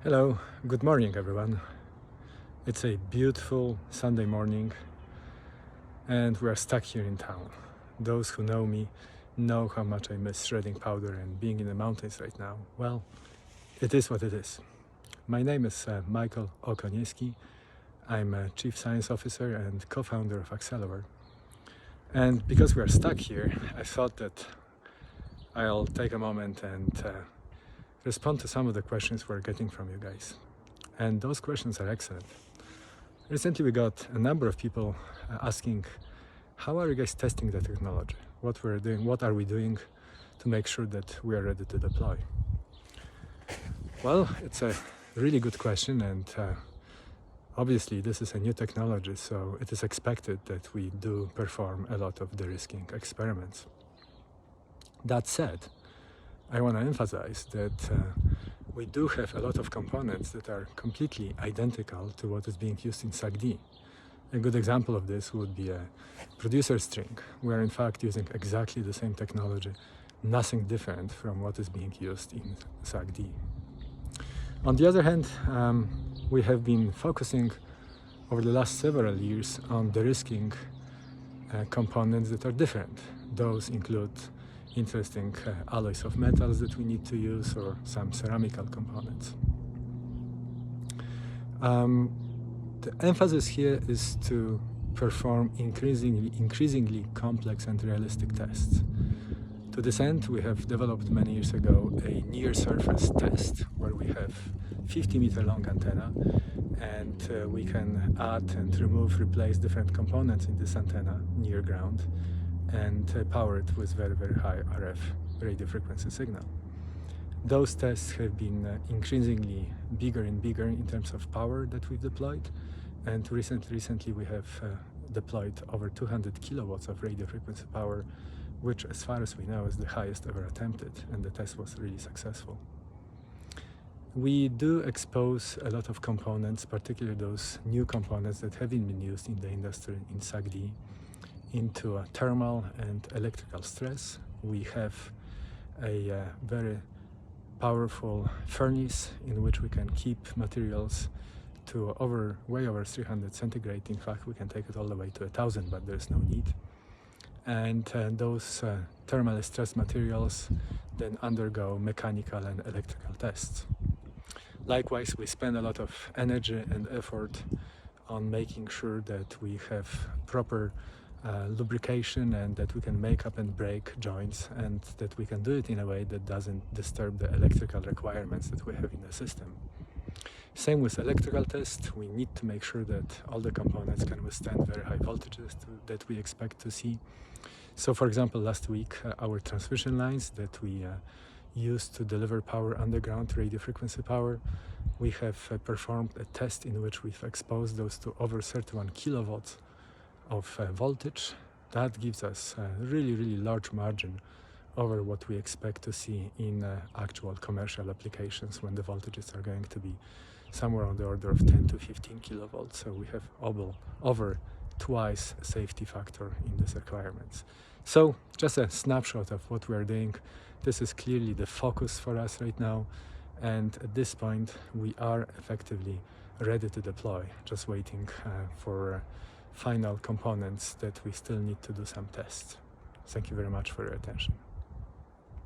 Hello, good morning everyone. It's a beautiful Sunday morning and we are stuck here in town. Those who know me know how much I miss shredding powder and being in the mountains right now. Well, it is what it is. My name is Michal Okoniewski. I'm a Chief Science Officer and co-founder of Acceleware. And because we are stuck here, I thought that I'll take a moment and respond to some of the questions we're getting from you guys. And those questions are excellent. Recently we got a number of people asking, how are you guys testing the technology? What we're doing, what are we doing to make sure that we are ready to deploy? Well, it's a really good question, and obviously this is a new technology, so it is expected that we do perform a lot of de-risking experiments. That said, I want to emphasize that we do have a lot of components that are completely identical to what is being used in SAC-D. A good example of this would be a producer string. We are in fact using exactly the same technology, nothing different from what is being used in SAC-D. On the other hand, we have been focusing over the last several years on de-risking components that are different. Those include interesting alloys of metals that we need to use, or some ceramical components. The emphasis here is to perform increasingly complex and realistic tests. To this end, we have developed many years ago a near-surface test where we have 50-meter long antenna, and we can add and remove, replace different components in this antenna near ground and power it with very, very high RF radio frequency signal. Those tests have been increasingly bigger and bigger in terms of power that we've deployed, and recently we have deployed over 200 kilowatts of radio frequency power, which, as far as we know, is the highest ever attempted, and the test was really successful. We do expose a lot of components, particularly those new components that haven't been used in the industry in SAC-D, into a thermal and electrical stress. We have a very powerful furnace in which we can keep materials to way over 300 centigrade. In fact, we can take it all the way to 1000, but there's no need. And those thermally stressed materials then undergo mechanical and electrical tests. Likewise, we spend a lot of energy and effort on making sure that we have proper lubrication and that we can make up and break joints, and that we can do it in a way that doesn't disturb the electrical requirements that we have in the system. Same with electrical tests. We need to make sure that all the components can withstand very high voltages that we expect to see. So, for example, last week our transmission lines that we use to deliver power underground, radio frequency power, we have performed a test in which we've exposed those to over 31 kilowatts of voltage. That gives us a really large margin over what we expect to see in actual commercial applications, when the voltages are going to be somewhere on the order of 10 to 15 kilovolts. So we have over twice safety factor in these requirements. So just a snapshot of what we are doing. This is clearly the focus for us right now, and at this point we are effectively ready to deploy, just waiting for final components that we still need to do some tests. Thank you very much for your attention.